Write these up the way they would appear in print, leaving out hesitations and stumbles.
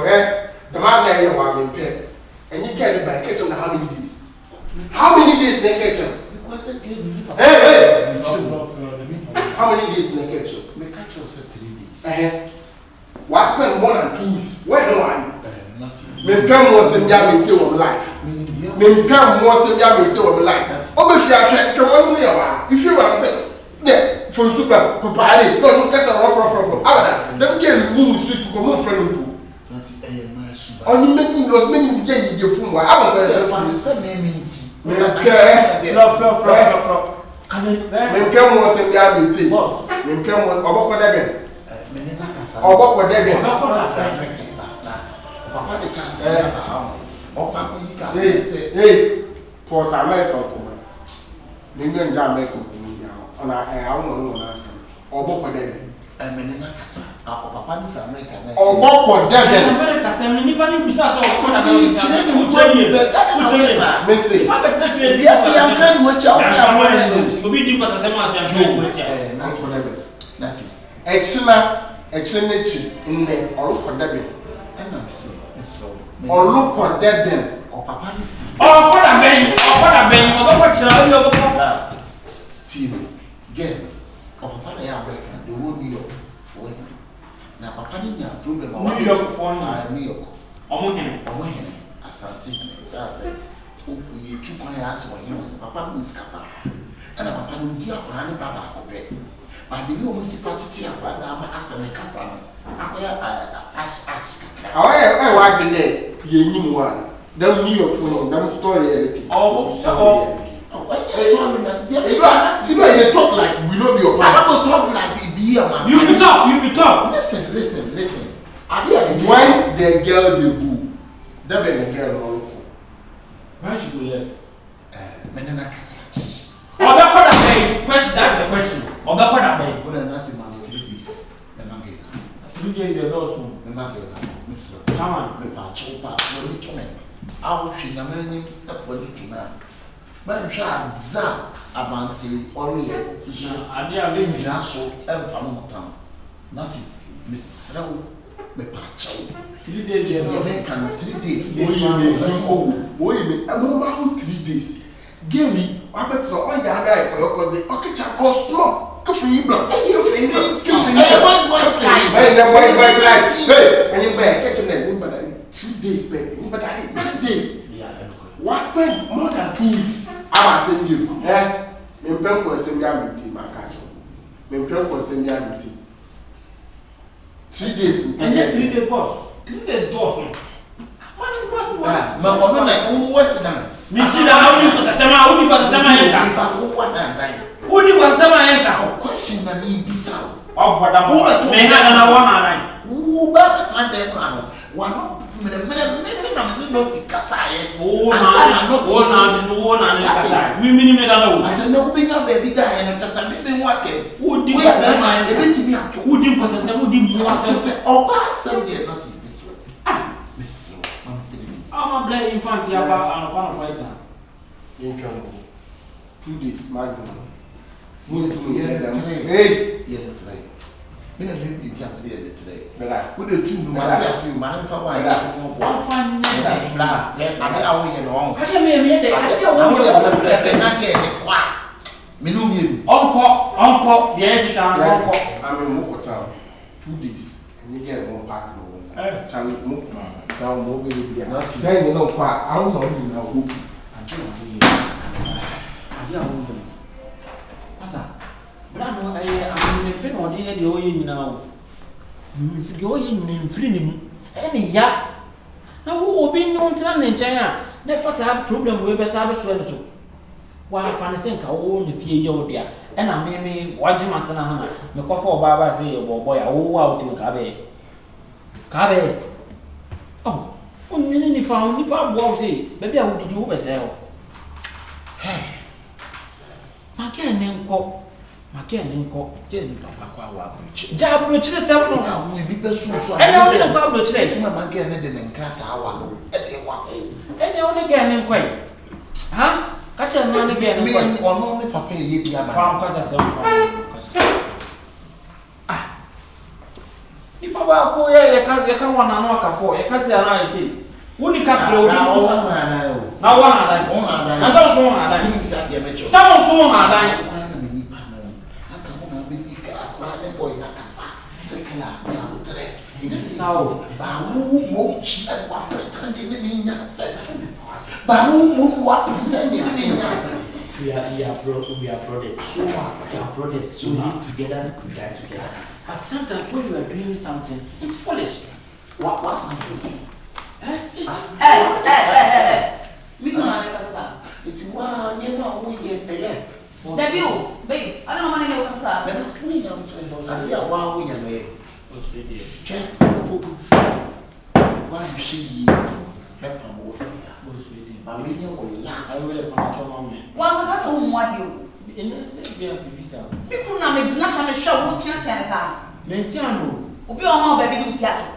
the man there you are in bed. And you can't buy catch on how many days? How many days they catch him? Hey! How many days they catch him? They catch us 3 days. What spend more than 2 weeks? Where no one? Nothing. Me come was in their meeting of life. Me come was in their meeting of life. Oh, if you are trying to one way, if you are yeah, from super, papa, no, just a rough. Let me get move street to come on friend. Only making those many get your phone. I don't know. Can you come was in their meeting? Me come on, Opoku Deben. Opoku Deben. Papa, the cancer. Opaku, you can say, hey, for some American woman. Ninja Jamaican, and I don't know answer. Opoku Deben. Menina Casa, Papa from America. Opoku Deben. America, some anybody who says, oh, Missy. Yes, I can watch out. Nothing. Excellent in there, or look for Debbie. And I'm saying, it's slow. Or look for Debbie. Or Papa. Oh, what a bang, what's your see me, get or Papa, they are breaking, they will be up for it. Now, Papa, you have problem of New York for New York. Omohene, Asante, and it's us. You took my ass when you Papa is Kappa. And a Papa, dear Granny Baba, obey. But the almost if I teach but I'm asking a cousin. Ash. I like the day, you knew one. Them New York phone, them story editing. Oh, you know, they talk like we know your plan. I don't talk like the beer, man. You be talk. Listen. When the girl they go, that be the girl all. When she go left? Menena Casa. Question, that's the question. Or back on that bay. What are not in my 3 days? Never get 3 days, you're also. Never get Miss. Come on. The Pachopa, when you to me. I'll see a man up when you to man. Man, child, Zap, Avanti, Oriel, I didn't so and from town. Nothing. Miss Row, the Pacho. 3 days, you're American 3 days. Boy, I'm around 3 days. Give me, I bet so all your guy, or the Okacha or small. Go for you, bro. Go for you, bro. And you better catch him there. But 2 days, baby. But I 2 days. Yeah, what spend more than 2 weeks? I'm asking you. Me pen ko send ya meeting my catch. Me pen ko send ya meeting. 3 days. And then 3 days boss. 3 days boss. What? Man, I'm like, who was that? Me see that how you put the same yanka. Who did was some yanka? Question na me bisa. Oh, but I'm me na one. Who ba tran dem ano. One me not kasai. Oh, na kasai. Me na no. I don't know being a baby die and just a bit working. Who did was some the bit me up. Who did was some who did more say oh ba some dey not this. Miss I'm a black infant here about a fighter. You can 2 days maximum. Hey, yeah, that's right. Me na me be jam say today. Bella. Who the two no matter as you man for why that more blah. Yeah, I will you know. I tell me dey. I tell you na get the kwa. Me no me. Uncle, yes, uncle. I'm in Moko town. 2 days and you get one pack no. Charlie Moko. Now nobody be not saying you know I don't know you now who. Asa. Brano I'm a friend on the oil now. If you in free any ya. Now who will be known to in China? Never have problem with best service well. Why fancy ka o ne fie ye o dia e na me waji matena ha na me kofo baba say ye boy awo out me ka be oh onye ni pa bo say baby a wo didi wo be say o make ne nko je ni papa kwa wa abrochi ja abrochi se no a wo bi be so so e na wo ne kwa abrochi e tuma make ne de ne nkrata awa no e de wa ko e ne wo ne ge ne nko ha kacha na ne ge ne nko me ono ne papa ye bi ama fa kacha se ah ni pa Papa, go here, you can't one and walk for. You can't say, I say, wouldn't cut your now one had I some had some soon had I. So, Baru mochi and what pretending in your sense. Baru what pretending in your sense. We are brothers. So we are brothers. So we live together, we die together. But sometimes when we are doing something, it's foolish. What's something? We don't know. It's one never we get there. Baby, babe, I don't know money over sir. We don't say those. One we are there. What's the deal? Check Opoku. Why you see pepper more? What's the deal? Maria will laugh. I will have a moment. What was that home what you? In the same way, Me could not make not have a show what's your tennis on. Mentiano. Obi on baby do theatre.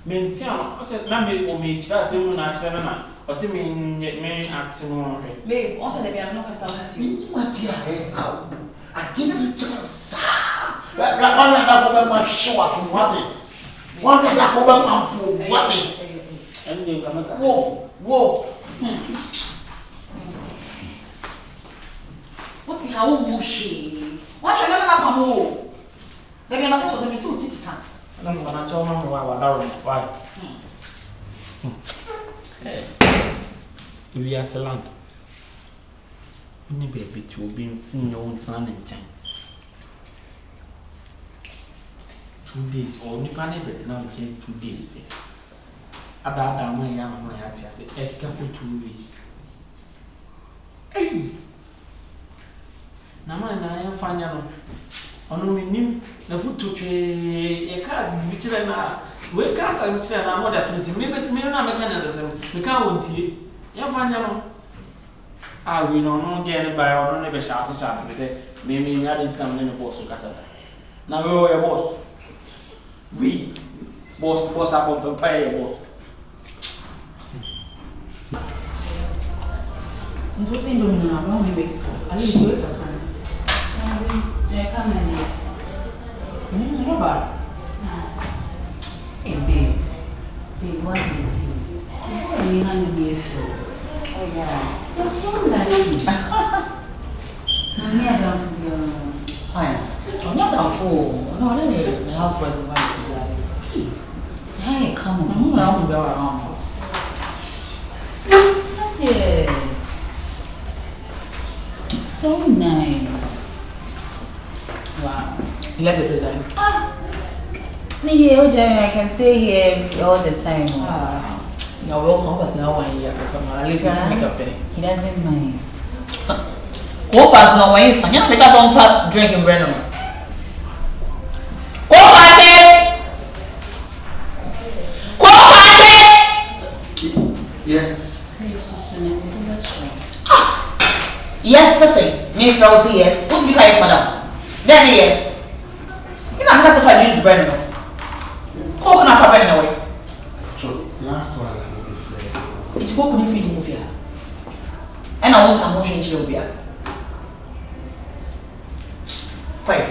Mentiano. I said, Nammy will make that same natural. Or see me acting on it. Babe, also they are not a Me, my dear, how? I give you chance. One that over my show at what? One that over my what? And you come back. Whoa. What's how mushy? What's your name up more? Let me make sure to be so typical. I'm going to tell why. We are selling. We need baby to be in full no time and time. 2 days or only panel, but now 2 days. About my young man, I said, I can't 2 weeks. Hey, now I am fine. On me, the foot to a car, which are now, we cast and tell more than 20 minutes, mechanism, we can't want you. You find them. I will not get it by our neighbor shout. We say, maybe I didn't come in the boss of Casa. Now we are boss. We boss up on the pay boss. What's in the room? I want to wait. I need to wait for time. I come in here. What about? Hey, babe. Babe, what is it? Why are you not be a fool? Oh, yeah. You're so lucky. I'm here down for your. Hi. I'm not down for. No, I don't know. My house person wants to do that. Hey, come on. I'm not going to go around. Yeah. So nice. Wow. You like the design? I can stay here all the time. You're welcome, but now one year makeup. He doesn't mind. KOFAS no way fun. You know, make us on fat drinking Brennan. KOFAS! Yes. Yes, sir. Me from say yes. Who's because yes, madam? Then yes. You know, because if I use Brennan. Coconut for Brennan away. So, last one. It's go couldn't feed movie. And I won't come change the movie. Wait.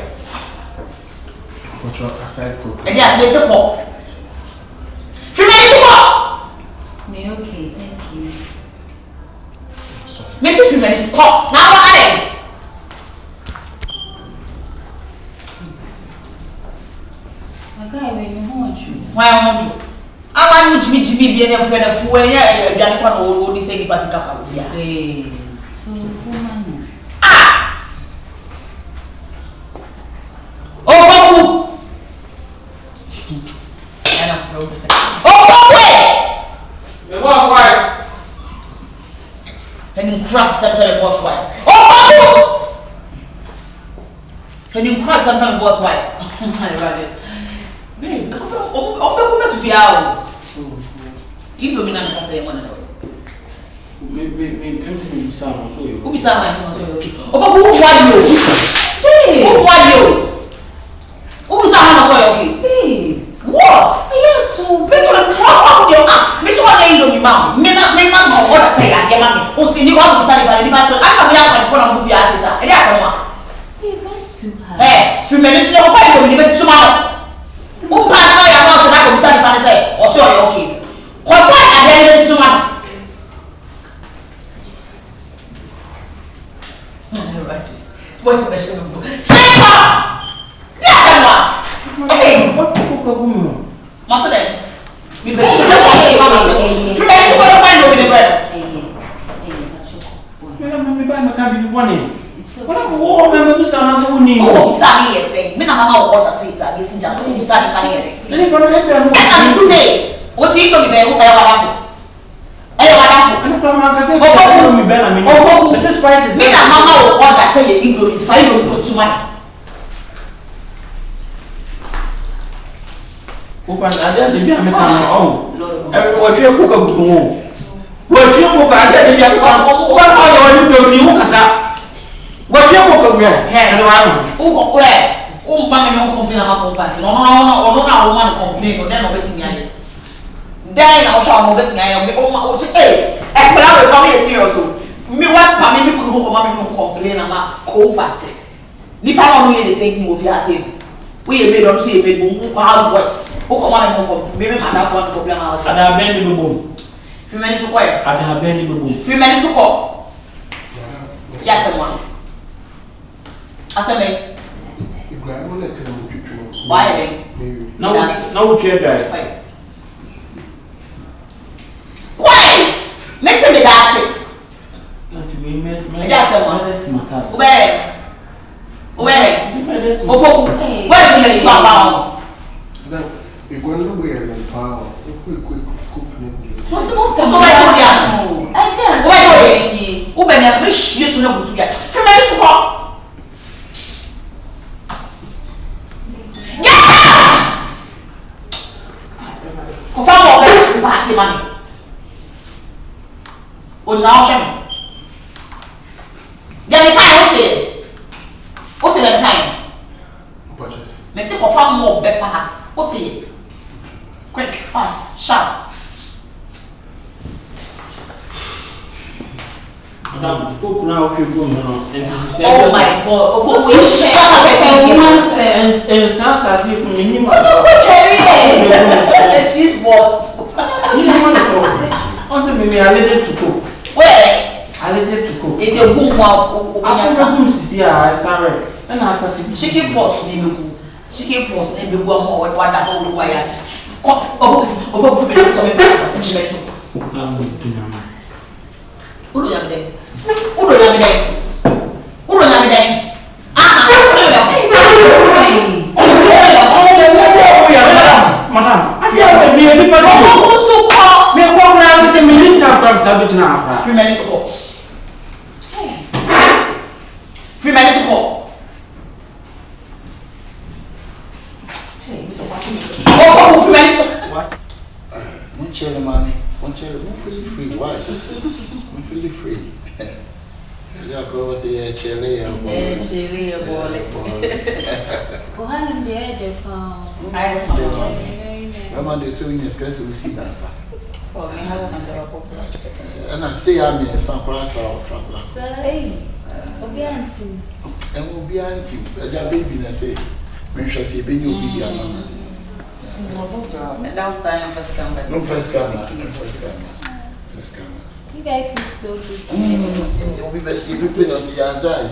What's your aside cook? And yeah, Mr. Paul. Me okay, thank you. Mr. Freeman is top. Now what are they? My guy, when you want you. Why I want you? I want you to be a friend of who you are going to say the person capable of you. So, woman. Opoku! I don't feel the same. Opoku! The boss wife. And you cross sometimes boss wife. Opoku! And you cross sometimes boss wife. Babe, Opoku to be out. You don't mean I'm saying one another. Maybe someone so you. Who be someone so okay. Opoku, who want you? Who want you? Who be someone so okay? What? Yeah, so. Which one? What with your arm? Miss one day you don't be mom. Me man go order say I get mommy. O see you want to be sorry but you so. I come here for the phone and move your ass inside. E dey someone. Hey, that's too hard. Eh, you me listen to fight go be the best so man. Who pa na ya no so be sad if I say, or so you're okay. Confirm Akabenezer is human. What the question? Sniper! Yes, someone! Okay. What the fuck are you? Master then. We better find over the bread. Me buy my car be one. What am I going to sound as a winning? Oh, Sally, me na mama will order say to a message just to Sally can hear it. Any one of them. I can say, what you know, me, who I I don't come out and say, oh, me, Ben, I mean, oh, this is prices. me na mama will order say you think it's fine to consume. Because I didn't be a mechanic. Oh, what you cook up to home. What you cook, I didn't be a mechanic. What are you doing? You can say, what you cook up here? Oh, where? Oh, mamma, no complain about conflict. No, woman complain, or then no betting. Then I'll show no betting. I am the woman, which, hey, and when I was only a serious me, what mammy could complain about KOFAS. The power only the same thing with your say. We made on see a big house voice. Who come on and maybe my dad one problem out. And I bend the boom. Few minutes to quiet. And I bend the boom. 3 minutes to call. Yes, someone. I said, why then? Now, we care that. Quiet! Listen me, that's it. That's Where? Opoku, where do you make some power? You're going to be as in power. What's the matter? So where is it? I guess. Where are you? Who been there? Which you to know who's here? 3 minutes to call. Confirm or better, you pass the money. What's the option? There be time, what's the time? Me say confirm more better. What's it? Quick, fast, sharp. Madam, Opoku now okay go no. Oh my God! Opoku, you shut up and sounds as if me ni ma. Cheese balls. You know what? Also me allergic to cook. Where? Allergic to cook. It's a good one. I go sisi a sorry. And I started chicken pox ni me ku. Chicken pox ni me ku mo wa da ko wa ya. Opoku fi me so me pa sa se me so. Udo ya me dai. Madam, I feel like we are people. Me go around and say me lift up from savage now. 3 minutes to call. 3 minutes to call. Hey, Mr. Watching. Oh, 3 minutes. What? Don't chill, mommy. Don't chill. Don't feel free. Why? Don't feel free. Yeah, go say chile. Chile, boy. I'm on the sewing skills to see that. Oh, my husband, and I say I'm in some class or Hey, Obianti. and will be auntie. A baby, I say, when shall see baby will be the outside first camera. no first camera. You guys look so good. We must see people on the outside.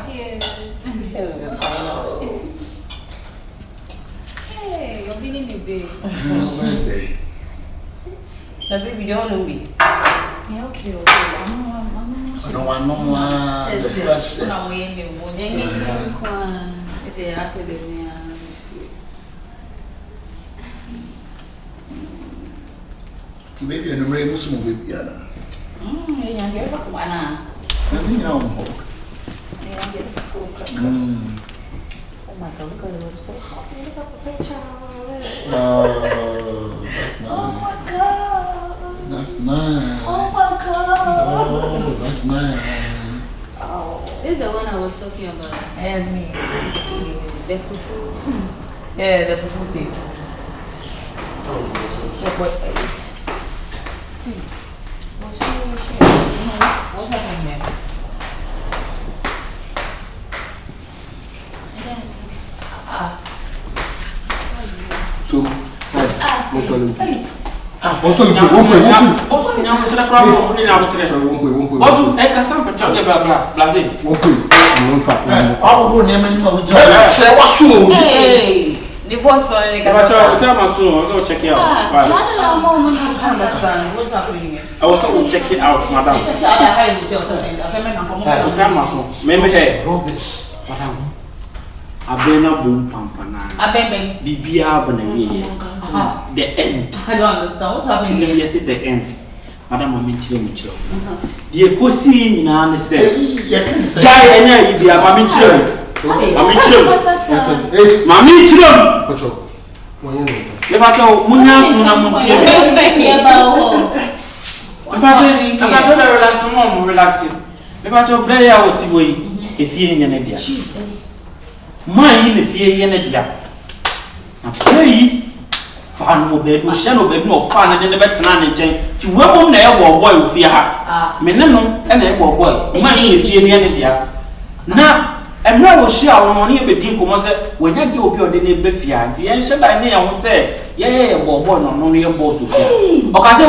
Cheers. Hey, you're feeling me big. The baby don't know me. Yeah, okay. I don't want no more. The flesh. I'm waiting. They asked me. Baby, and the rain was some baby. Yeah, you're not one. I think I'm home. Oh my God, look at it. So hot. Look at the picture. Wow, that's nice. Oh my God. That's nice. Oh my God. Oh, that's nice. Oh. This is the one I was talking about. Yes, me. The fufu. Yeah, the fufu thing. So, what? What's happening here? Yes. Ah. So, what's all you? Also, you won't pay. Also, now to the problem. Also, I can sample Blase. Won't pay. Won't fact. All who name and Say what's soon. Hey, the boss for any kind of check it out. What's happening here? I was going to check it out, madam. Check it out. Remember here, rubbish. madam. Abena boom pampana. Abembe. Bibia Bonnie. The end. I don't understand. What's happening here? See the end. Madam, I'm in chill. The Ecosi in an say, Jai and I, the Mammy Children. Mammy Children. Mammy Children. Levato, Munas, relaxing. Levato, play out the way if you're in an idea. Mine if you're in an idea. Now, play. Fan will be no shadow, but no fun and the better than anything. To women there were boy with fear. Menino and a boy. Money if you're in India. Now, and now share money a bit in Commosa when I do your dinner befia. The ancient idea will say, yeah, boy, no, only a boss with you. Or I say,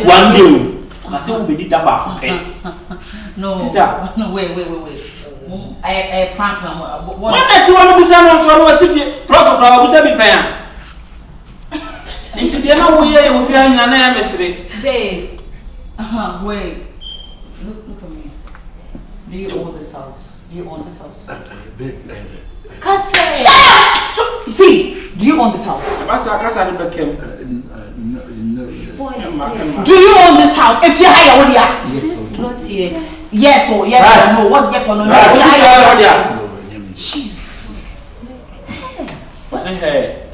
one day. I say, we did that. No, wait. I prank them. What do you want to be someone to us if you protocol was every plan? If you know where you feel in an emissary, Babe. Wait. Look at me. Do you own this house? Shut up! See, do you own this house? Do you own this house? If you hire, what do you have? Not yet. Yes or yes or no? What's yes or no? Jesus. What's in here?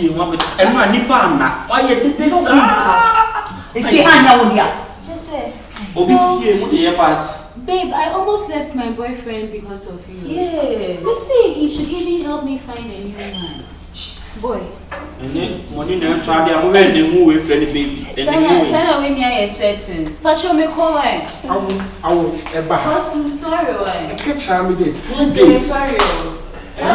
And my Nipana, why you did this? If you hire, what do you have? Just say. Babe, I almost left my boyfriend because of you. Yeah. Let's see, he should even help me find a new man. Boy. And then, money never tried to move and move with any baby. Sana with me, I said since. But show me call why. I will ever have. Sorry, why? I can't tell me that 2 I'm days. sorry. I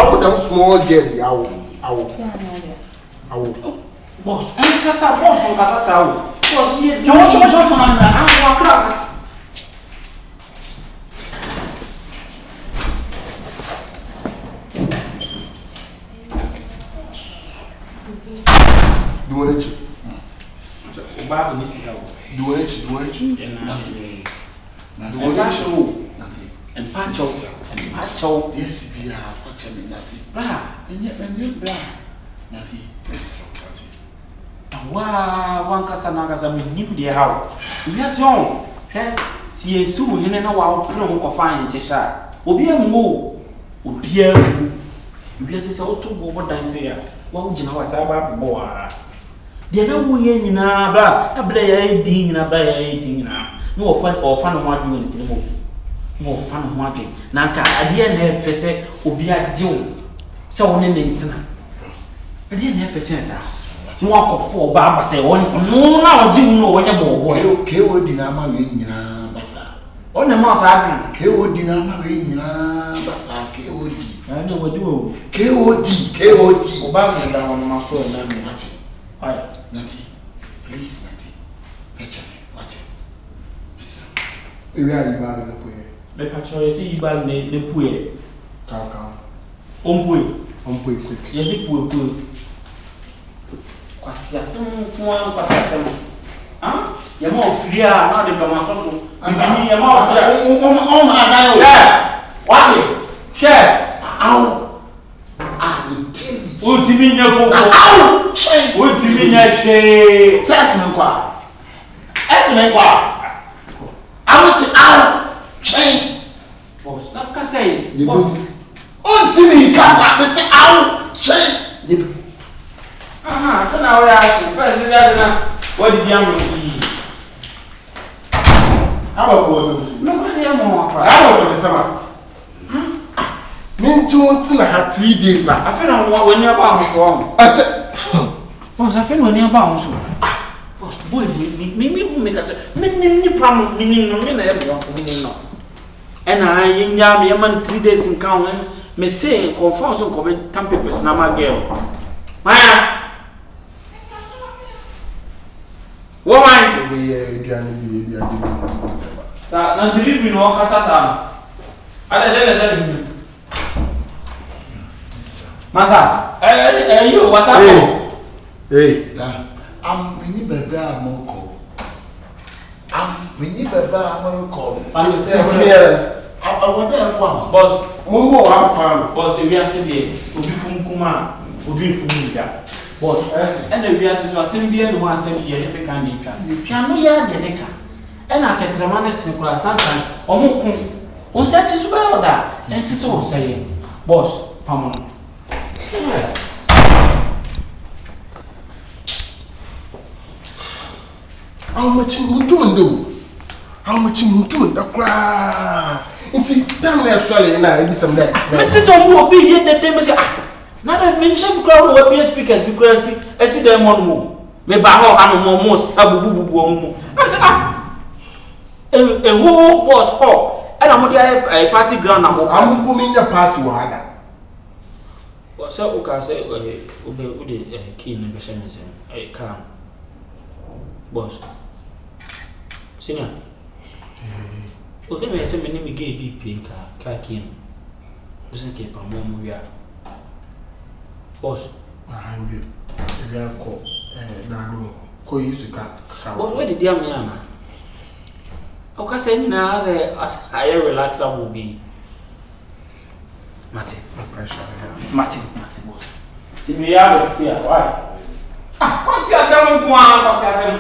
will done small girl. I will. Boss, and Cassa boss on Cassa. Was he? Do it. Babu nisi dawo. Do it. And Pacho. Yes, be a watcher me, Natty. And yet, when you blah, Natty, yes, Wow, one Casanagas, I mean, dear how. Yes, young. See, soon, you know, our prom of fine Cheshire. Will be a move. Would be a move. You get all to what I say. What would you know as about boy? Dear, no way in a blay ding in a blay ding now. No fun or fun of what doing it anymore. More fun of watching. Nanka, I didn't have Fesse will be a Joe. So on in the internet. I didn't have a chance. Walk of 4 Baba say one. No, now Jim know when you're boy. KO Dinama Win Bassa. On the mouth, I KO Dinama Win Bassa, KOD. I know what you KOD. Obama down on my soul. Natty, please, Natty. Picture me, what? If you are bad in the way, the patrol is he bad name the poor. calm. Quick. Yes, it will go. Quasiasm, huh? You're more free, not the Domaso. I mean, you're more. Oh, my God. Yeah. What? Share. Ow. What do you mean, your phone? What do you mean, your shade? I will say, ow, chain. Boss, not Cassay. On Timmy Casa, they say, ow, chain. So now we ask you first. What did you mean? How about was it? Look at the more. How about the summer? Minton had 3 days. I feel when you're bound for. I Boss, I feel when you're bound. boy me ka me pram me na e bro me no and I nya me man 3 days in count me say confirm so comment tam papers na ma girl maya woman we eduane bi sa na delivery no kasa sa ada dele sa ni masa you what's up hey mini bebe amoko mini bebe amoko fan say awada afwa boss mo wa pa boss we are say dey obi fun kuma obi fun ida boss and we are say so asem bia no asem bia se kan dey twa no ya de deka and aketrema na sikura santan omukun on se ti so ba oda en ti so say boss pamono how much muntu da kra nti dan na sole na ebisam na nti so mo obi ye dede me say na da me nse kra wo wa speakers because esi dem mo me ba ho anu mo sabububu mo I say a whole boss ho and am dey party ground na mo party am mi nya party wa ada so o ka say o de key na be say calm boss senior o se me say me ni me gay bi pinka ka key o se ke pa mo wia boss 100 ya ko na no ko yisuka boss where did you am ya na o ka say ni na as I relax am will be Martin pressure Martin boss me ya be see why kwasi asem ko an kwasi asem